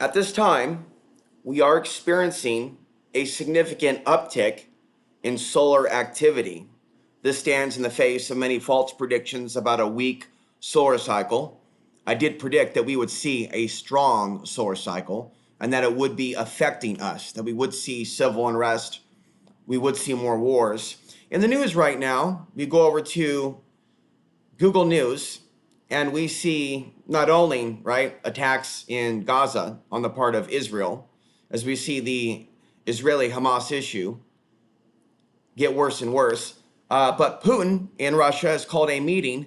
At this time, we are experiencing a significant uptick in solar activity. This stands in the face of many false predictions about a weak solar cycle. I did predict that we would see a strong solar cycle and that it would be affecting us, that we would see civil unrest, we would see more wars. In the news right now, we go over to Google News and we see not only, right, attacks in Gaza on the part of Israel, as we see the Israeli-Hamas issue get worse and worse, but Putin in Russia has called a meeting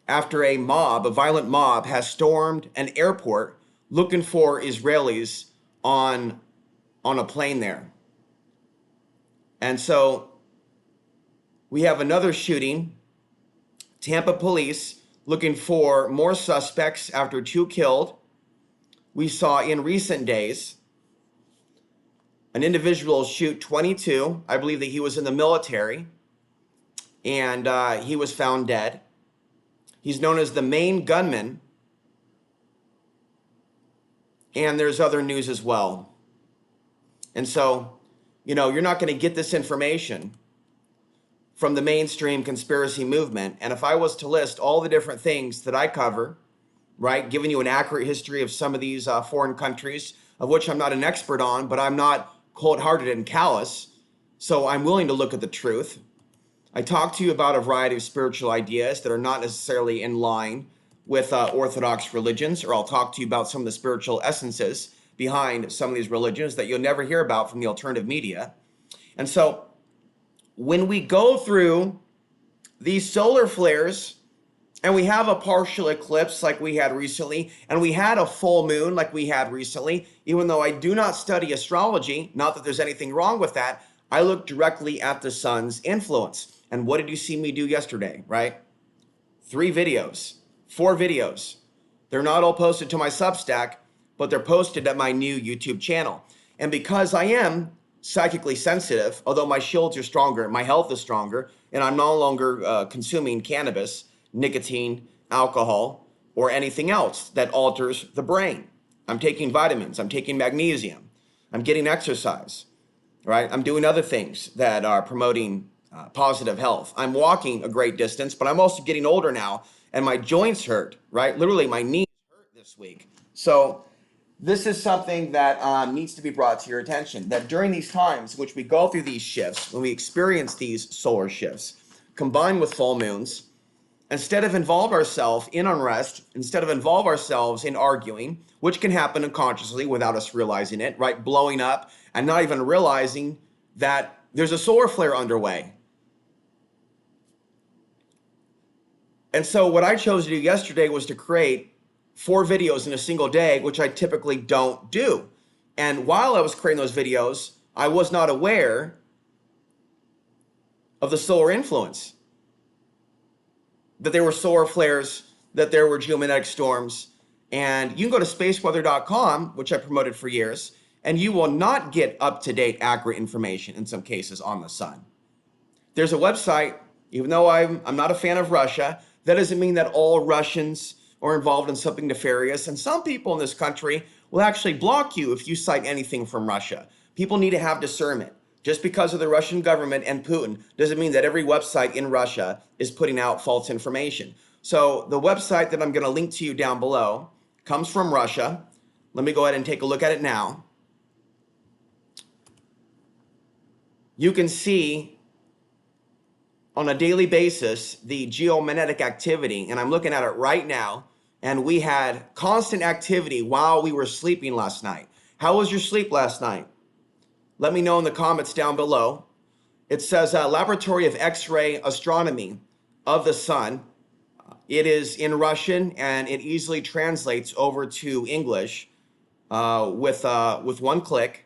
after a violent mob, has stormed an airport looking for Israelis on a plane there. And so we have another shooting. Tampa police looking for more suspects after 2 killed. We saw in recent days an individual shoot 22. I believe that he was in the military, and he was found dead. He's known as the main gunman. And there's other news as well. And so, you're not going to get this information from the mainstream conspiracy movement. And if I was to list all the different things that I cover, right, giving you an accurate history of some of these foreign countries, of which I'm not an expert on, but I'm not cold-hearted and callous, so I'm willing to look at the truth. I talk to you about a variety of spiritual ideas that are not necessarily in line with Orthodox religions, or I'll talk to you about some of the spiritual essences behind some of these religions that you'll never hear about from the alternative media. And so when we go through these solar flares and we have a partial eclipse like we had recently, and we had a full moon like we had recently, even though I do not study astrology, not that there's anything wrong with that, I look directly at the sun's influence. And what did you see me do yesterday, right? 3 videos, 4 videos. They're not all posted to my Substack, but they're posted at my new YouTube channel. And because I am psychically sensitive, although my shields are stronger, my health is stronger, and I'm no longer consuming cannabis, nicotine, alcohol, or anything else that alters the brain. I'm taking vitamins, I'm taking magnesium, I'm getting exercise, right? I'm doing other things that are promoting positive health. I'm walking a great distance, but I'm also getting older now, and my joints hurt, right? Literally, my knees hurt this week. So this is something that needs to be brought to your attention, that during these times in which we go through these shifts, when we experience these solar shifts, combined with full moons, instead of involve ourselves in unrest, instead of involve ourselves in arguing, which can happen unconsciously without us realizing it, right? Blowing up and not even realizing that there's a solar flare underway. And so what I chose to do yesterday was to create 4 videos in a single day, which I typically don't do. And while I was creating those videos, I was not aware of the solar influence, that there were solar flares, that there were geomagnetic storms. And you can go to spaceweather.com, which I promoted for years, and you will not get up-to-date, accurate information in some cases on the sun. There's a website, even though I'm not a fan of Russia, that doesn't mean that all Russians are involved in something nefarious. And some people in this country will actually block you if you cite anything from Russia. People need to have discernment. Just because of the Russian government and Putin doesn't mean that every website in Russia is putting out false information. So the website that I'm going to link to you down below comes from Russia. Let me go ahead and take a look at it now. You can see on a daily basis the geomagnetic activity, and I'm looking at it right now, and we had constant activity while we were sleeping last night. How was your sleep last night? Let me know in the comments down below. It says Laboratory of X-ray Astronomy of the Sun. It is in Russian, and it easily translates over to English with 1 click.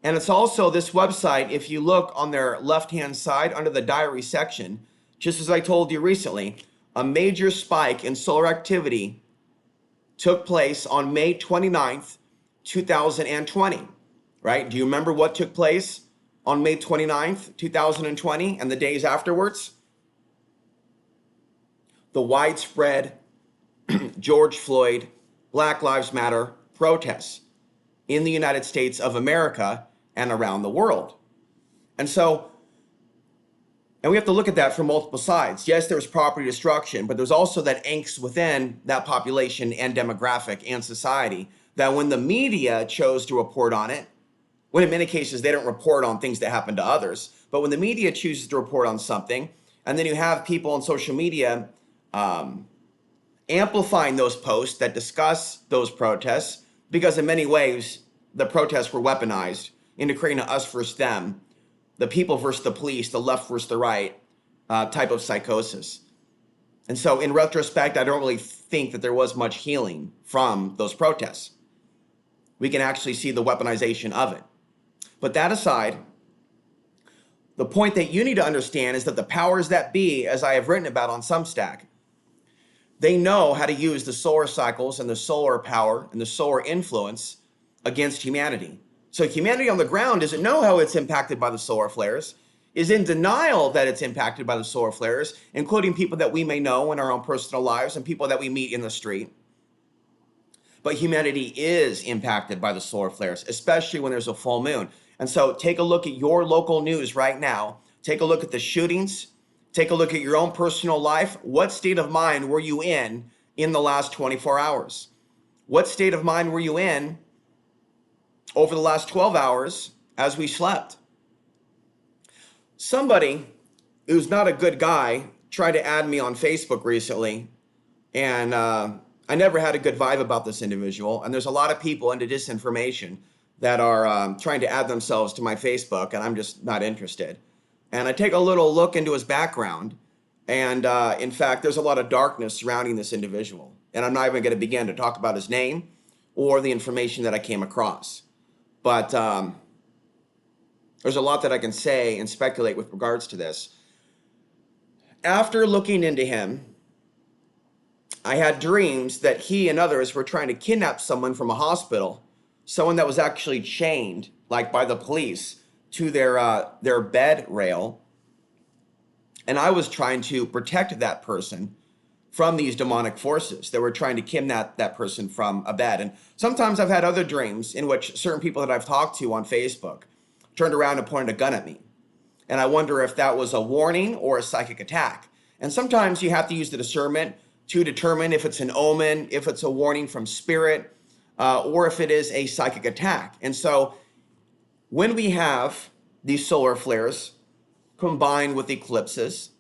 And it's also this website, if you look on their left-hand side under the diary section, just as I told you recently, a major spike in solar activity took place on May 29th, 2020, right? Do you remember what took place on May 29th, 2020 and the days afterwards? The widespread George Floyd, Black Lives Matter, protests in the United States of America and around the world. And we have to look at that from multiple sides. Yes, there was property destruction, but there's also that angst within that population and demographic and society that when the media chose to report on it, when in many cases they don't report on things that happen to others, but when the media chooses to report on something, and then you have people on social media amplifying those posts that discuss those protests, because in many ways the protests were weaponized into creating an us versus them, the people versus the police, the left versus the right type of psychosis. And so in retrospect, I don't really think that there was much healing from those protests. We can actually see the weaponization of it. But that aside, the point that you need to understand is that the powers that be, as I have written about on Substack, they know how to use the solar cycles and the solar power and the solar influence against humanity. So humanity on the ground doesn't know how it's impacted by the solar flares, is in denial that it's impacted by the solar flares, including people that we may know in our own personal lives and people that we meet in the street. But humanity is impacted by the solar flares, especially when there's a full moon. And so take a look at your local news right now. Take a look at the shootings. Take a look at your own personal life. What state of mind were you in the last 24 hours? What state of mind were you in over the last 12 hours as we slept? Somebody who's not a good guy tried to add me on Facebook recently, and I never had a good vibe about this individual. And there's a lot of people into disinformation that are trying to add themselves to my Facebook, and I'm just not interested. And I take a little look into his background, and in fact, there's a lot of darkness surrounding this individual. And I'm not even going to begin to talk about his name or the information that I came across. But there's a lot that I can say and speculate with regards to this. After looking into him, I had dreams that he and others were trying to kidnap someone from a hospital, someone that was actually chained, like by the police, to their bed rail. And I was trying to protect that person from these demonic forces that were trying to kidnap that person from a bed. And sometimes I've had other dreams in which certain people that I've talked to on Facebook turned around and pointed a gun at me. And I wonder if that was a warning or a psychic attack. And sometimes you have to use the discernment to determine if it's an omen, if it's a warning from spirit, or if it is a psychic attack. And so when we have these solar flares combined with eclipses,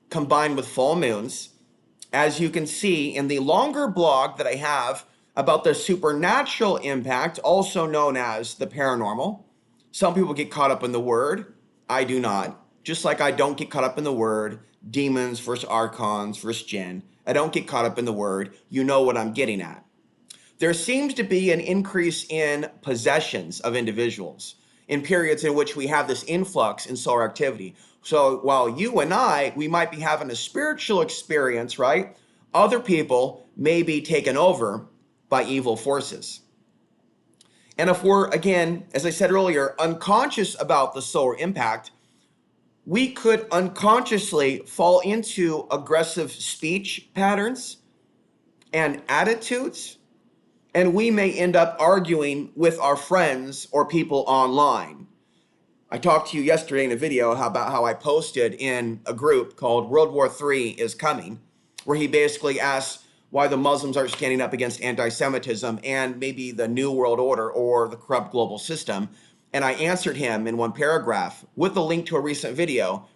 combined with full moons, as you can see in the longer blog that I have about the supernatural impact, also known as the paranormal. Some people get caught up in the word. I do not. Just like I don't get caught up in the word demons versus archons versus jinn. I don't get caught up in the word. You know what I'm getting at. There seems to be an increase in possessions of individuals in periods in which we have this influx in solar activity. So while you and I, we might be having a spiritual experience, right? Other people may be taken over by evil forces. And if we're, again, as I said earlier, unconscious about the solar impact, we could unconsciously fall into aggressive speech patterns and attitudes, and we may end up arguing with our friends or people online. I talked to you yesterday in a video about how I posted in a group called World War III is Coming, where he basically asked why the Muslims aren't standing up against anti-Semitism and maybe the New World Order or the corrupt global system. And I answered him in one paragraph with a link to a recent video,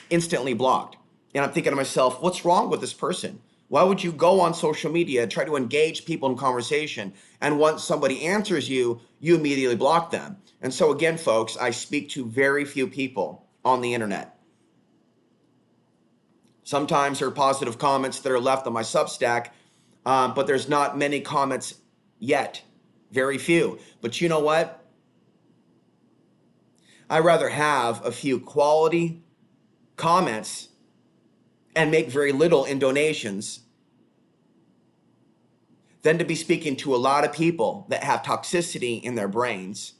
instantly blocked. And I'm thinking to myself, what's wrong with this person? Why would you go on social media and try to engage people in conversation, and once somebody answers you, you immediately block them? And so again, folks, I speak to very few people on the internet. Sometimes there are positive comments that are left on my Substack, but there's not many comments yet. Very few. But you know what? I'd rather have a few quality comments and make very little in donations than to be speaking to a lot of people that have toxicity in their brains,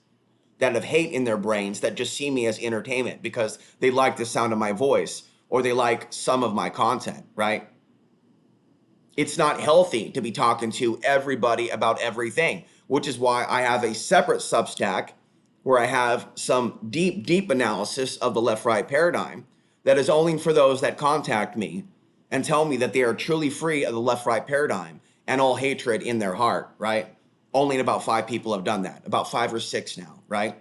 that have hate in their brains, that just see me as entertainment because they like the sound of my voice or they like some of my content, right? It's not healthy to be talking to everybody about everything. which is why I have a separate Substack where I have some deep analysis of the left-right paradigm that is only for those that contact me and tell me that they are truly free of the left-right paradigm and all hatred in their heart, right? Only about 5 people have done that, about 5 or 6 now, right?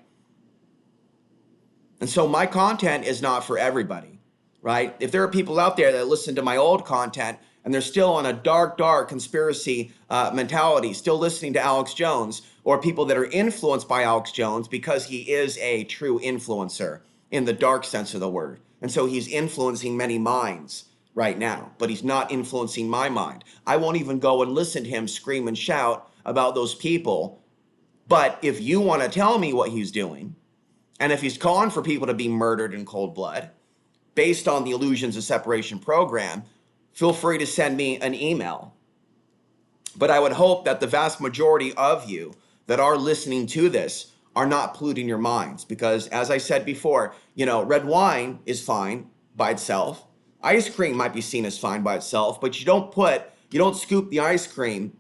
And so my content is not for everybody, right? If there are people out there that listen to my old content and they're still on a dark conspiracy mentality, still listening to Alex Jones, or people that are influenced by Alex Jones because he is a true influencer in the dark sense of the word. And so he's influencing many minds right now, but he's not influencing my mind. I won't even go and listen to him scream and shout about those people. But if you want to tell me what he's doing, and if he's calling for people to be murdered in cold blood based on the Illusions of Separation program, feel free to send me an email. But I would hope that the vast majority of you that are listening to this are not polluting your minds, because as I said before, red wine is fine by itself. Ice cream might be seen as fine by itself, but you don't scoop the ice cream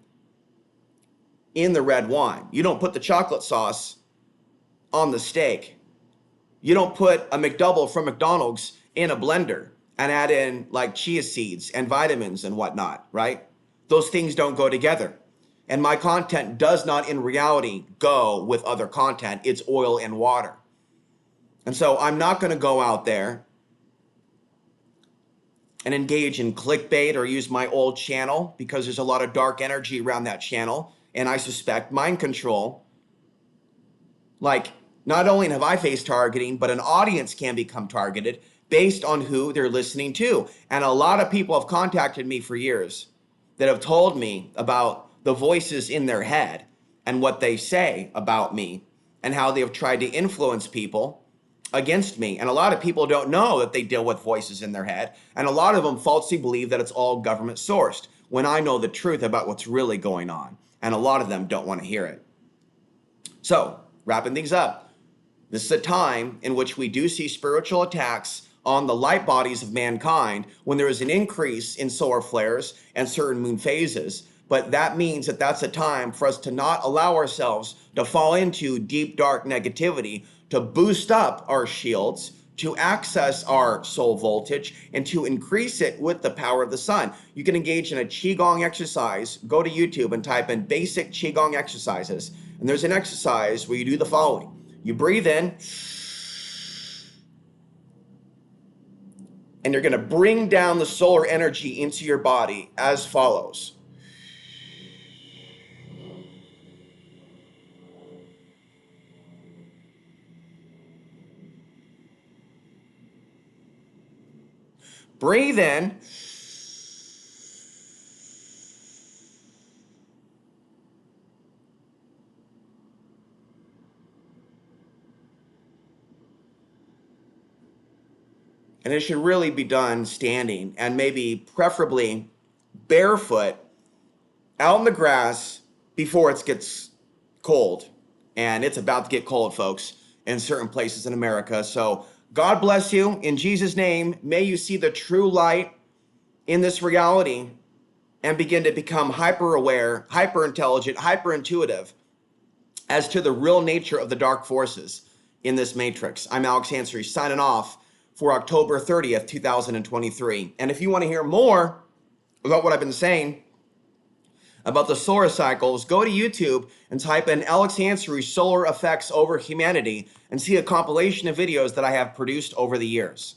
in the red wine. You don't put the chocolate sauce on the steak. You don't put a McDouble from McDonald's in a blender and add in like chia seeds and vitamins and whatnot, right? Those things don't go together. And my content does not in reality go with other content. It's oil and water. And so I'm not going to go out there and engage in clickbait or use my old channel, because there's a lot of dark energy around that channel. And I suspect mind control. Like, not only have I faced targeting, but an audience can become targeted based on who they're listening to. And a lot of people have contacted me for years that have told me about the voices in their head and what they say about me and how they have tried to influence people against me. And a lot of people don't know that they deal with voices in their head. And a lot of them falsely believe that it's all government sourced, when I know the truth about what's really going on. And a lot of them don't want to hear it. So, wrapping things up, this is a time in which we do see spiritual attacks on the light bodies of mankind when there is an increase in solar flares and certain moon phases. But that means that that's a time for us to not allow ourselves to fall into deep, dark negativity, to boost up our shields, to access our soul voltage, and to increase it with the power of the sun. You can engage in a Qigong exercise. Go to YouTube and type in basic Qigong exercises. And there's an exercise where you do the following. You breathe in, and you're going to bring down the solar energy into your body as follows. Breathe in. And it should really be done standing, and maybe preferably barefoot out in the grass before it gets cold. And it's about to get cold, folks, in certain places in America. So God bless you. In Jesus' name, may you see the true light in this reality and begin to become hyper aware, hyper intelligent, hyper intuitive as to the real nature of the dark forces in this matrix. I'm Alex Ansary, signing off for October 30th, 2023. And if you want to hear more about what I've been saying about the solar cycles, go to YouTube and type in Alex Ansary Solar Effects Over Humanity and see a compilation of videos that I have produced over the years.